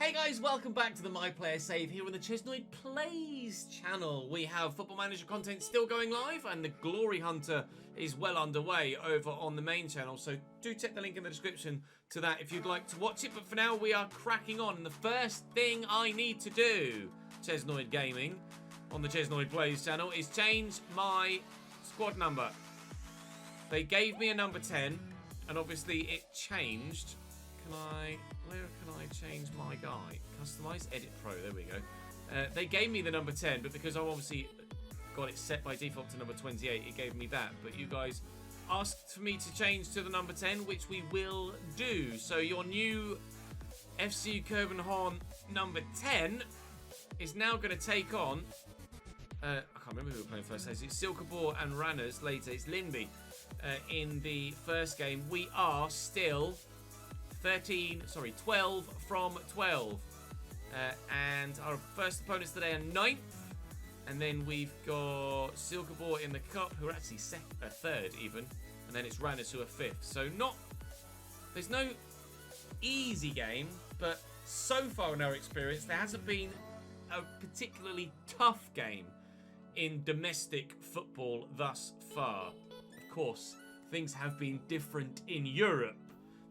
Hey guys, welcome back to the My Player Save here on the ChesnoidPlays channel. We have Football Manager content still going live and the Glory Hunter is well underway over on the main channel. So do check the link in the description to that if you'd like to watch it. But for now, we are cracking on. And the first thing I need to do, Chesnoid Gaming, on the ChesnoidPlays channel, is change my squad number. They gave me a number 10 and obviously it changed. Where can I change my guy? Customize, Edit Pro, there we go. They gave me the number 10, but because I obviously got it set by default to number 28, it gave me that. But you guys asked for me to change to the number 10, which we will do. So your new FC Copenhagen number 10 is now going to take on, I can't remember who we were playing first. It's Silkeborg and Randers. Later, it's Lyngby. In the first game, we are still 12 from 12. And our first opponents today are 9th. And then we've got Silkeborg in the cup, who are actually third even. And then it's Randers who are 5th. So there's no easy game, but so far in our experience, there hasn't been a particularly tough game in domestic football thus far. Of course, things have been different in Europe.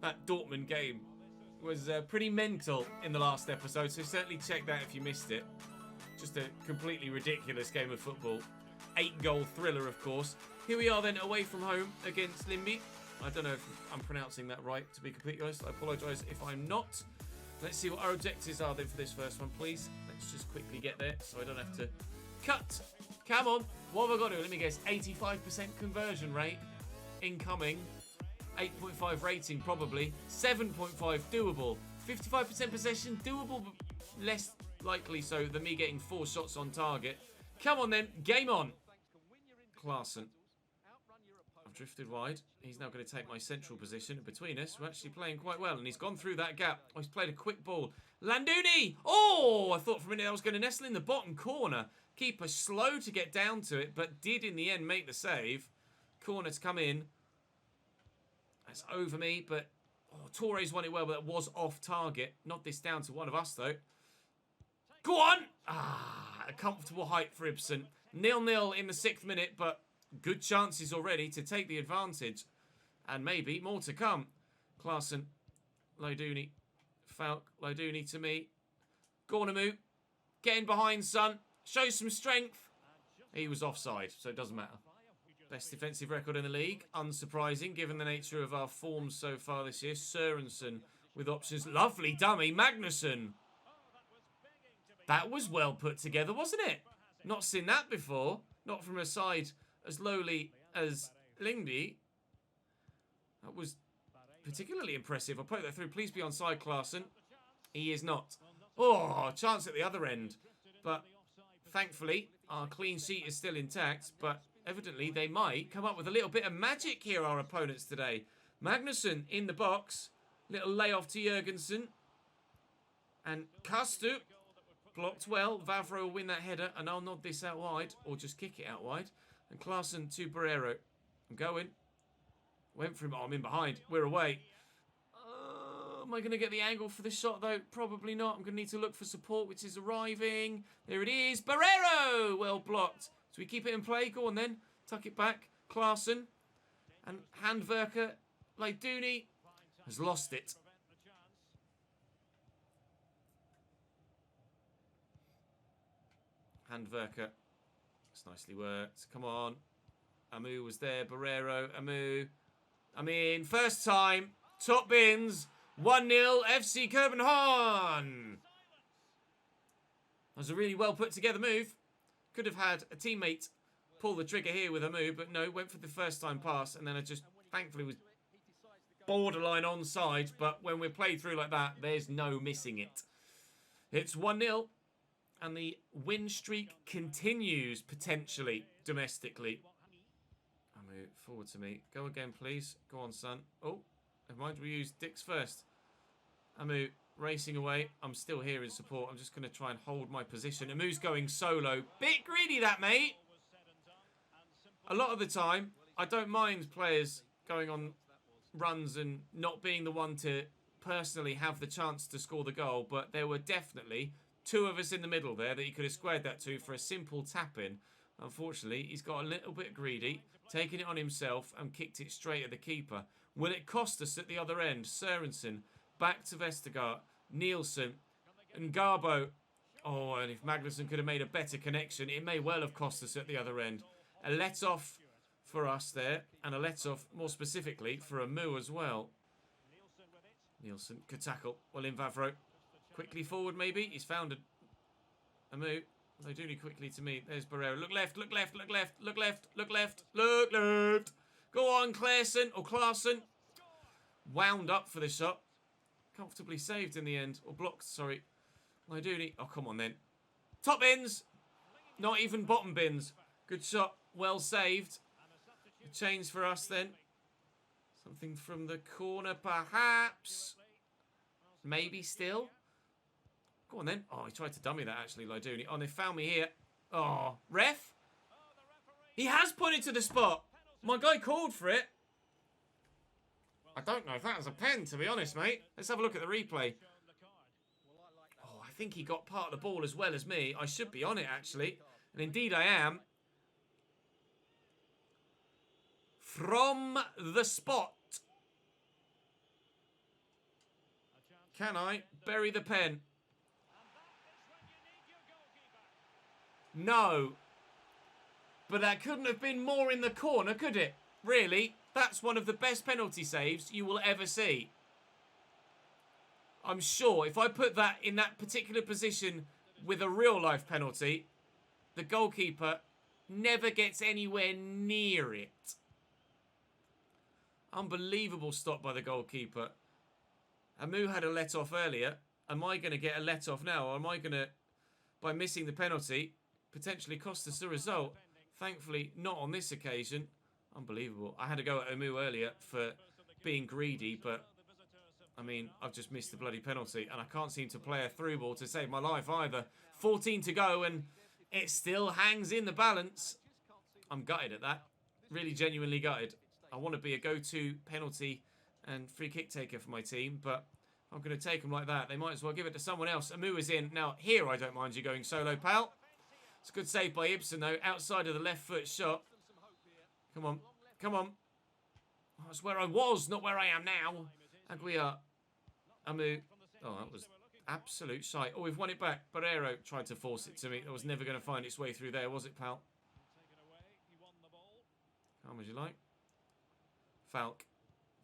That Dortmund game was pretty mental in the last episode, so certainly check that if you missed it. Just a completely ridiculous game of football. 8-goal thriller, of course. Here we are then, away from home against Lyngby. I don't know if I'm pronouncing that right, to be completely honest. I apologise if I'm not. Let's see what our objectives are then for this first one, please. Let's just quickly get there so I don't have to cut. Come on. What have I got to do? Let me guess. 85% conversion rate. Incoming. 8.5 rating, probably. 7.5 doable. 55% possession, doable, but less likely so than me getting 4 shots on target. Come on then, game on. Klaassen. I've drifted wide. He's now going to take my central position. Between us, we're actually playing quite well, and he's gone through that gap. Oh, he's played a quick ball. Landuni! Oh, I thought for a minute I was going to nestle in the bottom corner. Keeper slow to get down to it, but did in the end make the save. Corner to come in. That's over me, but Torres won it well, but that was off target. Not this down to one of us, though. Go on! A comfortable height for Ibsen. 0-0 in the 6th minute, but good chances already to take the advantage. And maybe more to come. Klaassen, Loduni, Falk, Loduni to me. Gornamu, getting behind, son. Show some strength. He was offside, so it doesn't matter. Best defensive record in the league. Unsurprising, given the nature of our forms so far this year. Sørensen with options. Lovely dummy. Magnusson. That was well put together, wasn't it? Not seen that before. Not from a side as lowly as Lyngby. That was particularly impressive. I'll poke that through. Please be onside, Klaassen. He is not. Oh, chance at the other end. But thankfully, our clean sheet is still intact. But evidently, they might come up with a little bit of magic here, our opponents today. Magnusson in the box. Little layoff to Jørgensen. And Kastu blocked well. Vavro will win that header. And I'll nod this out wide. Or just kick it out wide. And Klaassen to Barrero. I'm going. Went for him. Oh, I'm in behind. We're away. Am I going to get the angle for this shot, though? Probably not. I'm going to need to look for support, which is arriving. There it is. Barrero! Well blocked. So we keep it in play. Go on then. Tuck it back. Klaassen. And Handwerker. Loduni has lost it. Handwerker. It's nicely worked. Come on. Amu was there. Barrero. Amu. I'm in. First time. Top bins. 1-0 FC Copenhagen. That was a really well put together move. Could have had a teammate pull the trigger here with a move, but no, went for the first time pass, and then I just thankfully was borderline onside. But when we're played through like that, there's no missing it. It's 1-0, and the win streak continues potentially domestically. I move forward to me. Go again, please. Go on, son. Oh, never mind. We use Dix first. Amu racing away. I'm still here in support. I'm just going to try and hold my position. Amu's going solo. Bit greedy, that, mate. A lot of the time, I don't mind players going on runs and not being the one to personally have the chance to score the goal, but there were definitely two of us in the middle there that he could have squared that to for a simple tap-in. Unfortunately, he's got a little bit greedy, taken it on himself and kicked it straight at the keeper. Will it cost us at the other end? Sørensen, back to Vestergaard, Nielsen, and Garbo. Oh, and if Magnusson could have made a better connection, it may well have cost us at the other end. A let-off for us there, and a let-off more specifically for a Moo as well. Nielsen, good tackle. Well in Vavro. Quickly forward maybe. He's found a Moo. They do need quickly to meet. There's Barrera. Look left, look left, look left, look left, look left, look left. Go on, Klaassen. Wound up for the shot. Comfortably saved in the end. Or blocked, sorry. Lyduni. Oh, come on then. Top bins. Not even bottom bins. Good shot. Well saved. A change for us then. Something from the corner perhaps. Maybe still. Go on then. Oh, he tried to dummy that actually, Lyduni. Oh, they found me here. Oh, ref? He has pointed to the spot. My guy called for it. I don't know if that was a pen, to be honest, mate. Let's have a look at the replay. Oh, I think he got part of the ball as well as me. I should be on it, actually. And indeed I am. From the spot. Can I bury the pen? No. But that couldn't have been more in the corner, could it? Really? That's one of the best penalty saves you will ever see. I'm sure if I put that in that particular position with a real-life penalty, the goalkeeper never gets anywhere near it. Unbelievable stop by the goalkeeper. Amu had a let-off earlier. Am I going to get a let-off now? Or am I going to, by missing the penalty, potentially cost us the result? Thankfully, not on this occasion. Unbelievable. I had to go at Amu earlier for being greedy, but, I mean, I've just missed the bloody penalty, and I can't seem to play a through ball to save my life either. 14 to go, and it still hangs in the balance. I'm gutted at that. Really genuinely gutted. I want to be a go-to penalty and free kick taker for my team, but I'm going to take them like that. They might as well give it to someone else. Amu is in. Now, here I don't mind you going solo, pal. It's a good save by Ibsen, though, outside of the left foot shot. Come on. Come on. Oh, that's where I was, not where I am now. Aguiar. Amu. Oh, that was absolute shite. Oh, we've won it back. Barrero tried to force it to me. It was never going to find its way through there, was it, pal? Calm as you like. Falk.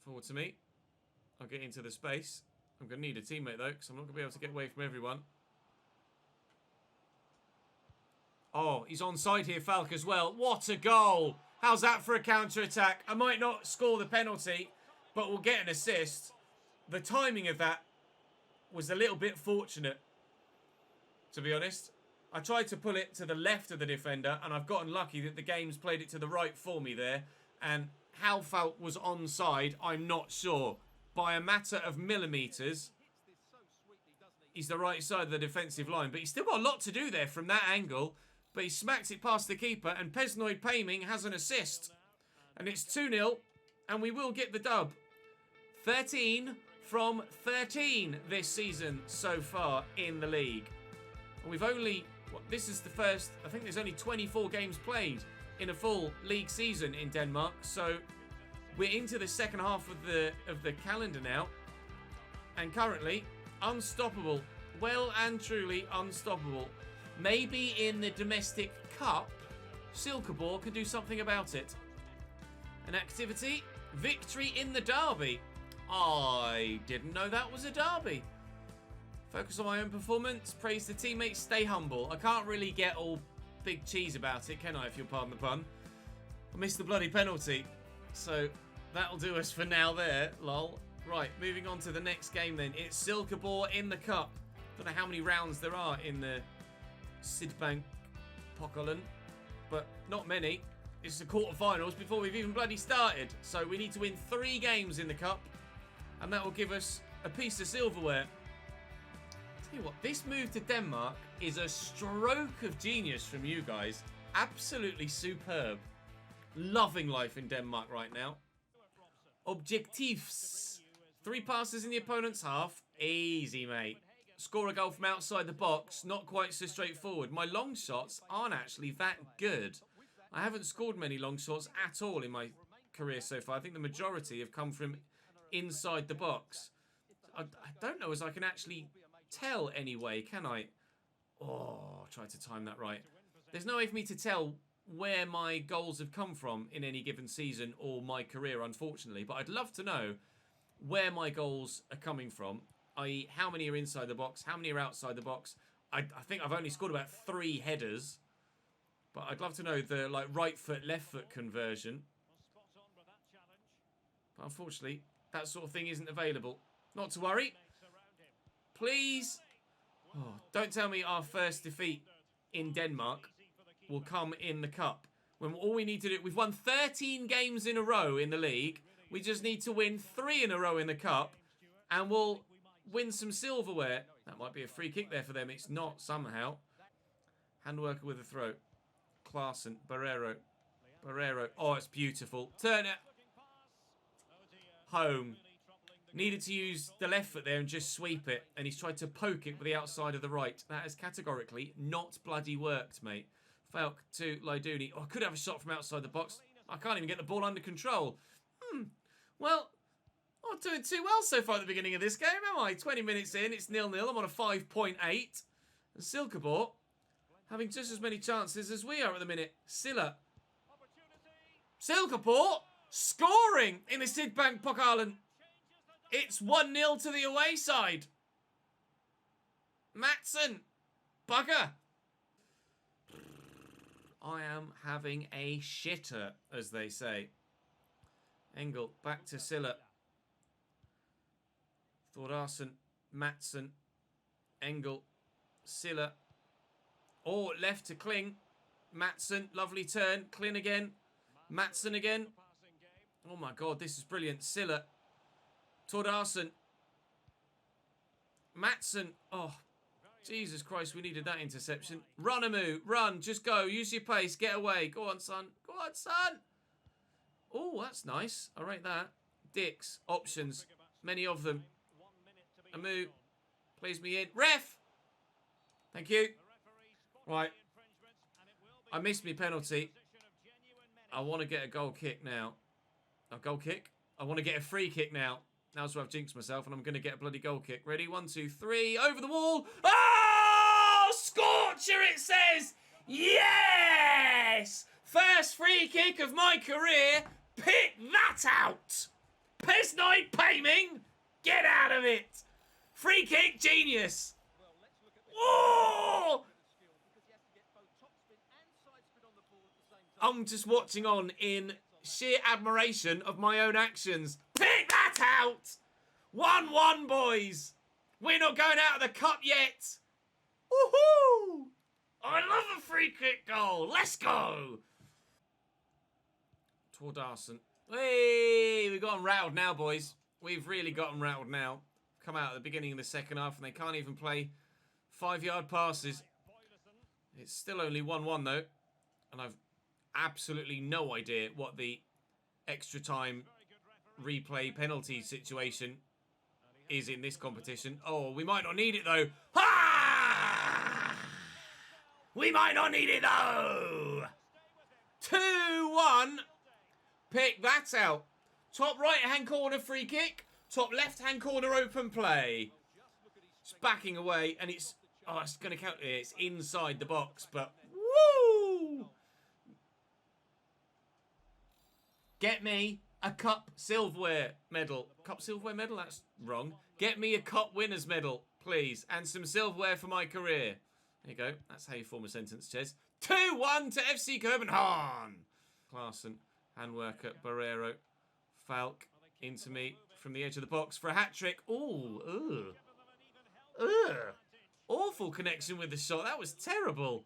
Forward to me. I'll get into the space. I'm going to need a teammate, though, because I'm not going to be able to get away from everyone. Oh, he's onside here, Falk, as well. What a goal! How's that for a counter-attack? I might not score the penalty, but we'll get an assist. The timing of that was a little bit fortunate, to be honest. I tried to pull it to the left of the defender, and I've gotten lucky that the game's played it to the right for me there. And how Falk was onside, I'm not sure. By a matter of millimetres, he's the right side of the defensive line. But he's still got a lot to do there from that angle. But he smacks it past the keeper, and PESNOID has an assist. And it's 2-0, and we will get the dub. 13 from 13 this season so far in the league. And we've only, this is the first, I think there's only 24 games played in a full league season in Denmark. So we're into the second half of the calendar now. And currently, unstoppable. Well and truly unstoppable. Maybe in the domestic cup, Silkeborg can do something about it. An activity, victory in the derby. I didn't know that was a derby. Focus on my own performance, praise the teammates, stay humble. I can't really get all big cheese about it, can I, if you'll pardon the pun. I missed the bloody penalty. So that'll do us for now there, lol. Right, moving on to the next game then. It's Silkeborg in the cup. Don't know how many rounds there are in the Sydbank Pokalen, but not many. It's the quarterfinals before we've even bloody started. So we need to win 3 games in the cup, and that will give us a piece of silverware. Tell you what, this move to Denmark is a stroke of genius from you guys. Absolutely superb. Loving life in Denmark right now. Objectives 3 passes in the opponent's half. Easy, mate. Score a goal from outside the box. Not quite so straightforward. My long shots aren't actually that good. I haven't scored many long shots at all in my career so far. I think the majority have come from inside the box. I don't know as I can actually tell anyway, can I? Oh, I tried to time that right. There's no way for me to tell where my goals have come from in any given season or my career, unfortunately. But I'd love to know where my goals are coming from, i.e. how many are inside the box, how many are outside the box. I think I've only scored about 3 headers. But I'd love to know the right foot, left foot conversion. But unfortunately, that sort of thing isn't available. Not to worry. Please. Oh, don't tell me our first defeat in Denmark will come in the cup. When all we need to do... We've won 13 games in a row in the league. We just need to win 3 in a row in the cup. And we'll win some silverware. That might be a free kick there for them. It's not somehow. Handworker with a throw. Klaassen. Barrero. Oh, it's beautiful. Turn it. Home. Needed to use the left foot there and just sweep it. And he's tried to poke it with the outside of the right. That has categorically not bloody worked, mate. Falk to Lyduni. Oh, I could have a shot from outside the box. I can't even get the ball under control. Well, I'm not doing too well so far at the beginning of this game, am I? 20 minutes in, it's 0-0. I'm on a 5.8. And Silkeborg having just as many chances as we are at the minute. Silla. Silkeborg scoring in the Sydbank Pokalen. It's 1-0 to the away side. Matson. Bugger. I am having a shitter, as they say. Engel, back to Silla. Thordarson, Matson, Engel, Silla. Oh, left to Kling. Matson, lovely turn. Kling again. Matson again. Oh my god, this is brilliant. Silla. Thordarson. Matson. Oh, Jesus Christ, we needed that interception. Run, Amu. Run. Just go. Use your pace. Get away. Go on, son. Go on, son. Oh, that's nice. I rate that. Dicks. Options. Many of them. Amu. Plays me in. Ref! Thank you. Right. I missed me penalty. I want to get a goal kick now. A goal kick? I want to get a free kick now. Now's where I've jinxed myself and I'm going to get a bloody goal kick. Ready? 1, 2, 3. Over the wall. Oh! Scorcher, it says! Yes! First free kick of my career. Pick that out! PESNOID PAMING! Get out of it! Free kick genius! Oh! I'm just watching on in sheer admiration of my own actions. Pick that out! 1-1, boys. We're not going out of the cup yet. Woohoo! I love a free kick goal. Let's go. Thordarson. Hey, we've got them rattled now, boys. We've really got them rattled now. Come out at the beginning of the second half and they can't even play 5-yard passes. It's still only 1-1 though. And I've absolutely no idea what the extra time replay penalty situation is in this competition. Oh, we might not need it though. Ha! We might not need it though. 2-1. Pick that out. Top right-hand corner free kick. Top left-hand corner open play. It's backing away and it's... Oh, it's going to count. It's inside the box, but... Woo! Get me a cup silverware medal. Cup silverware medal? That's wrong. Get me a cup winners medal, please. And some silverware for my career. There you go. That's how you form a sentence, Ches. 2-1 to FC Copenhagen. Klaassen, handworker, Barrero, Falk, into me from the edge of the box for a hat-trick. Ooh, ugh. Awful connection with the shot. That was terrible.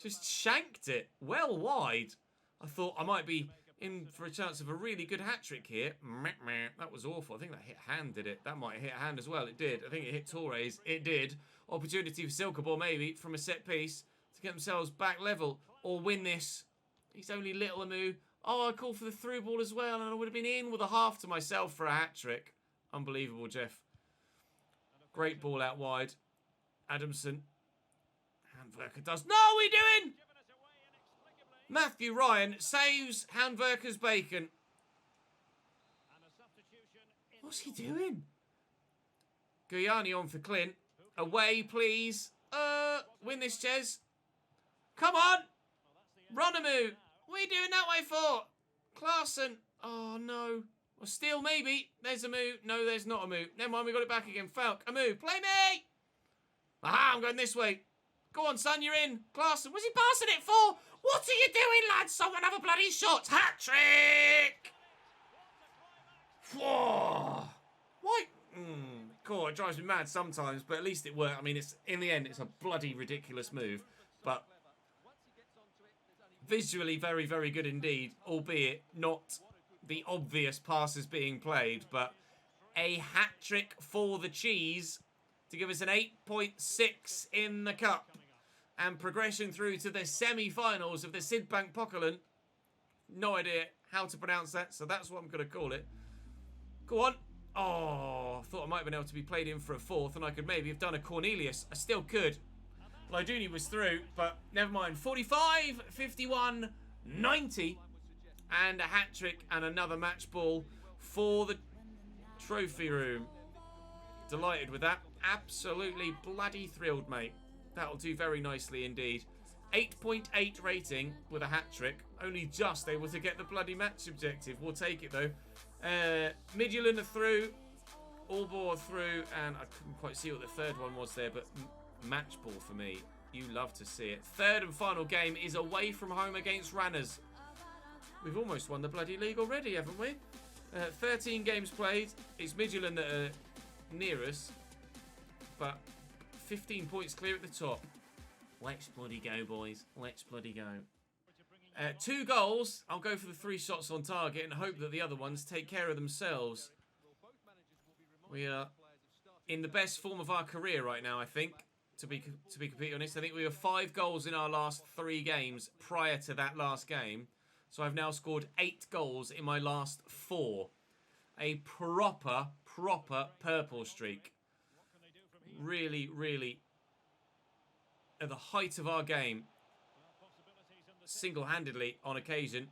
Just shanked it well wide. I thought I might be in for a chance of a really good hat-trick here. That was awful. I think that hit hand, did it? That might have hit a hand as well. It did. I think it hit Torres. It did. Opportunity for Silkeborg maybe from a set piece to get themselves back level or win this. He's only little Amu. Oh, I called for the through ball as well and I would have been in with a half to myself for a hat-trick. Unbelievable, Jeff. Great ball out wide. Adamson. Handwerker does... No, what are you doing? Matthew Ryan saves Handwerker's bacon. What's he doing? Guyani on for Clint. Away, please. Win this, Ches. Come on. Ronamu. What are you doing that way for? Klaassen. Oh, no. Well, steal, maybe. There's a move. No, there's not a move. Never mind, we got it back again. Falk, a move. Play me. Aha, I'm going this way. Go on, son, you're in. Klaassen, what's he passing it for? What are you doing, lads? Someone have a bloody shot. Hat-trick. Whoa. Why? Cool, it drives me mad sometimes, but at least it worked. I mean, it's in the end, it's a bloody ridiculous move, but visually very, very good indeed, albeit not the obvious passes being played, but a hat-trick for the Cheese to give us an 8.6 in the cup and progression through to the semi-finals of the Sydbank Pokalen. No idea how to pronounce that, so that's what I'm going to call it. Go on. Oh, I thought I might have been able to be played in for a fourth, and I could maybe have done a Cornelius. I still could. Lyduni was through, but never mind. 45, 51, 90, and a hat-trick and another match ball for the trophy room. Delighted with that. Absolutely bloody thrilled, mate. That'll do very nicely indeed. 8.8 rating with a hat-trick. Only just able to get the bloody match objective. We'll take it, though. Midtjylland are through. Aalborg through. And I couldn't quite see what the third one was there, but match ball for me. You love to see it. Third and final game is away from home against Randers. We've almost won the bloody league already, haven't we? 13 games played. It's Midtjylland that are near us. But 15 points clear at the top. Let's bloody go, boys. Let's bloody go. 2 goals. I'll go for the 3 shots on target and hope that the other ones take care of themselves. We are in the best form of our career right now, I think. To be completely honest, I think we have 5 goals in our last 3 games prior to that last game. So I've now scored 8 goals in my last 4. A proper purple streak. Really, really at the height of our game. Single-handedly on occasion,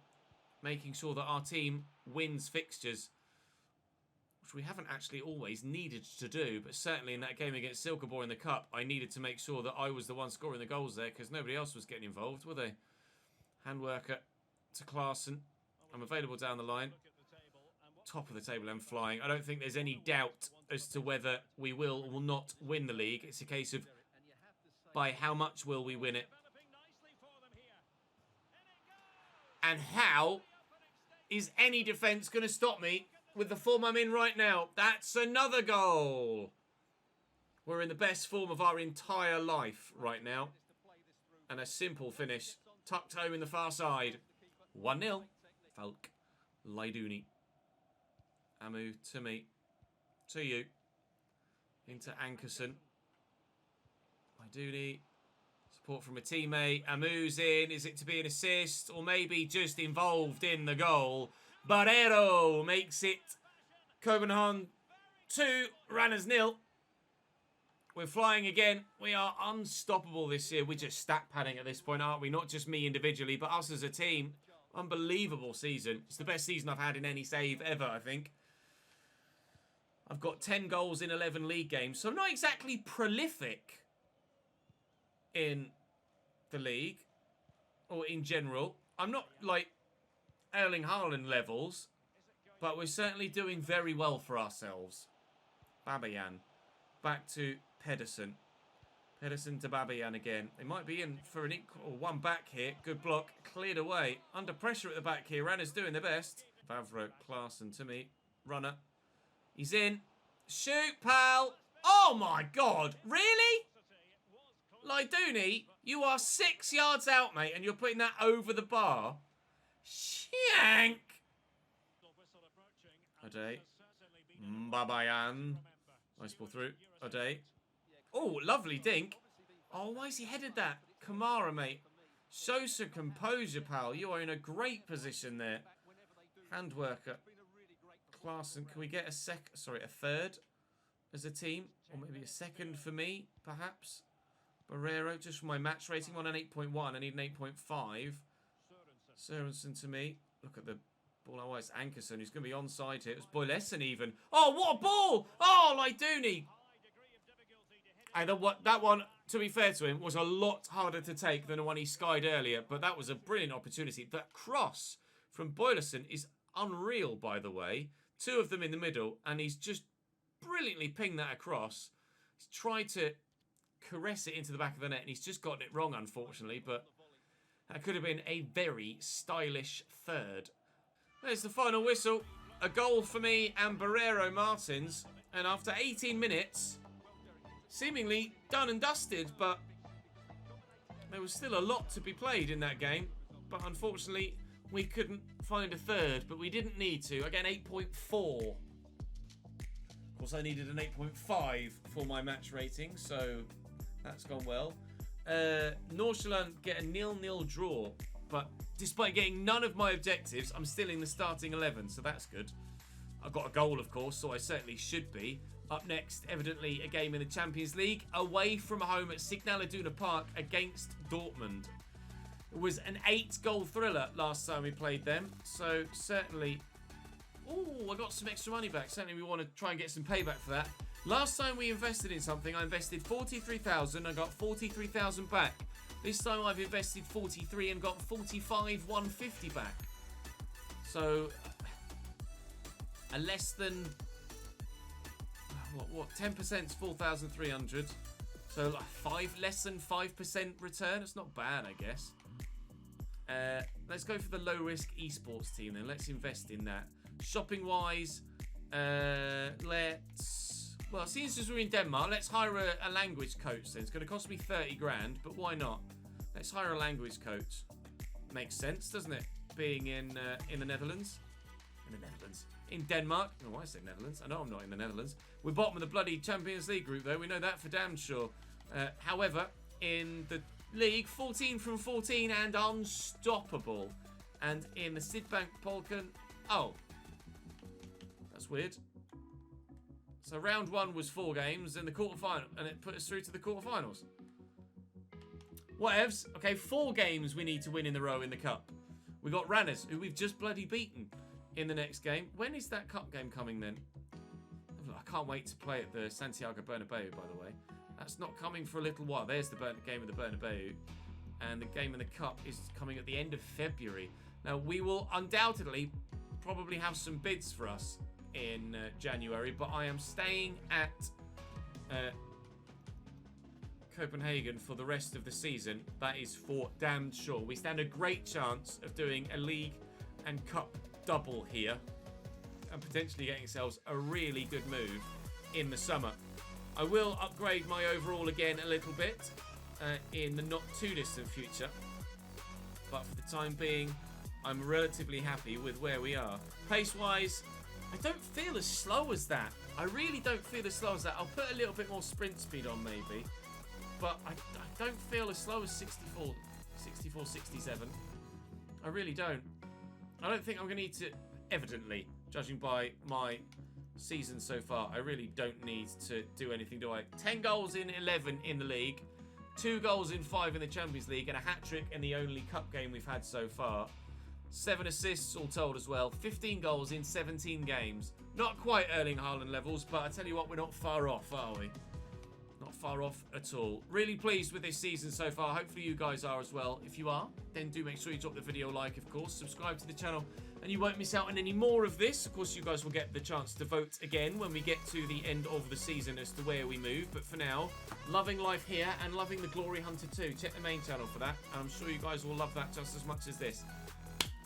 making sure that our team wins fixtures, which we haven't actually always needed to do, but certainly in that game against Silkeborg in the Cup, I needed to make sure that I was the one scoring the goals there, because nobody else was getting involved, were they? Handwerker to Klaassen. I'm available down the line. Top of the table and flying. I don't think there's any doubt as to whether we will or will not win the league. It's a case of by how much will we win it. And how is any defence going to stop me with the form I'm in right now? That's another goal. We're in the best form of our entire life right now. And a simple finish. Tucked home in the far side. 1-0. Falk. Lyduni. Amu to me. To you. Into Ankerson. Lyduni. Support from a teammate. Amu's in. Is it to be an assist? Or maybe just involved in the goal? Barrero makes it Copenhagen 2. Randers 0. We're flying again. We are unstoppable this year. We're just stat padding at this point, aren't we? Not just me individually, but us as a team. Unbelievable season. It's the best season I've had in any save ever, I think. I've got 10 goals in 11 league games, so I'm not exactly prolific in the league, or in general. I'm not like Erling Haaland levels, but we're certainly doing very well for ourselves. Babayan. Back to Pedersen. Pedersen to Babayan again. They might be in for an equal one back here. Good block. Cleared away. Under pressure at the back here. Randers doing their best. Vavro, Klaassen to me. Runner. He's in. Shoot, pal. Oh my God. Really? Lyduni, you are 6 yards out, mate, and you're putting that over the bar. Shank. Ode. Babayan. Nice ball through. Ode. Oh, lovely dink. Oh, why has he headed that? Kamara, mate. Show some composure, pal. You are in a great position there. Handworker. Klaassen, can we get a third as a team? Or maybe a second for me, perhaps? Barrero, just for my match rating, on an 8.1. I need an 8.5. Sørensen to me. Look at the ball. Oh, it's Ankerson who's going to be onside here. It's Boylessen even. Oh, what a ball! Oh, Lyduni! And that one, to be fair to him, was a lot harder to take than the one he skied earlier. But that was a brilliant opportunity. That cross from Boylessen is unreal, by the way. 2 of them in the middle, and he's just brilliantly pinged that across. He's tried to caress it into the back of the net, and he's just gotten it wrong, unfortunately. But that could have been a very stylish third. There's the final whistle. A goal for me and Barrero Martins. And after 18 minutes, seemingly done and dusted, but there was still a lot to be played in that game. But unfortunately, we couldn't find a third, but we didn't need to. Again, 8.4. Of course, I needed an 8.5 for my match rating, so that's gone well. Nordsjælland get a 0-0 draw, but despite getting none of my objectives, I'm still in the starting 11, so that's good. I've got a goal, of course, so I certainly should be. Up next, evidently, a game in the Champions League, away from home at Signal Iduna Park against Dortmund. It was an 8-goal thriller last time we played them, so certainly... Oh, I got some extra money back. Certainly we want to try and get some payback for that. Last time we invested in something, I invested 43,000. I got 43,000 back. This time I've invested 43 and got 45,150 back. So, a less than... What? 10% is 4,300. So, like less than 5% return. It's not bad, I guess. Let's go for the low-risk esports team then. Let's invest in that. Shopping-wise, let's... Well, since we're in Denmark, let's hire a language coach then. It's going to cost me 30 grand, but why not? Let's hire a language coach. Makes sense, doesn't it? Being in the Netherlands. In Denmark. Oh, why I say Netherlands? I know I'm not in the Netherlands. We're bottom of the bloody Champions League group, though. We know that for damn sure. However, in the league, 14 from 14 and unstoppable. And in the Sydbank Polken... Oh. That's weird. So round 1 was 4 games and the quarterfinal, and it put us through to the quarterfinals. Whatevs. Okay, 4 games we need to win in a row in the cup. We got Randers, who we've just bloody beaten in the next game. When is that cup game coming then? I can't wait to play at the Santiago Bernabeu, by the way. That's not coming for a little while. There's the game of the Bernabeu. And the game in the cup is coming at the end of February. Now, we will undoubtedly probably have some bids for us in January, but I am staying at Copenhagen for the rest of the season. That is for damn sure. We stand a great chance of doing a league and cup double here and potentially getting ourselves a really good move in the summer. I will upgrade my overall again a little bit in the not too distant future, but for the time being, I'm relatively happy with where we are. Pace-wise, I don't feel as slow as that. I really don't feel as slow as that. I'll put a little bit more sprint speed on maybe, but I don't feel as slow as 64, 67. I really don't. I don't think I'm going to need to, evidently, judging by my season so far, I really don't need to do anything, do I? 10 goals in 11 in the league, 2 goals in 5 in the Champions League, and a hat-trick in the only cup game we've had so far. 7 assists all told as well. 15 goals in 17 games. Not quite Erling Haaland levels, but I tell you what, we're not far off, are we? Not far off at all. Really pleased with this season so far. Hopefully you guys are as well. If you are, then do make sure you drop the video a like, of course. Subscribe to the channel, and you won't miss out on any more of this. Of course, you guys will get the chance to vote again when we get to the end of the season as to where we move. But for now, loving life here and loving the Glory Hunter too. Check the main channel for that, and I'm sure you guys will love that just as much as this.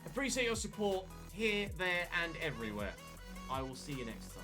Appreciate your support here, there, and everywhere. I will see you next time.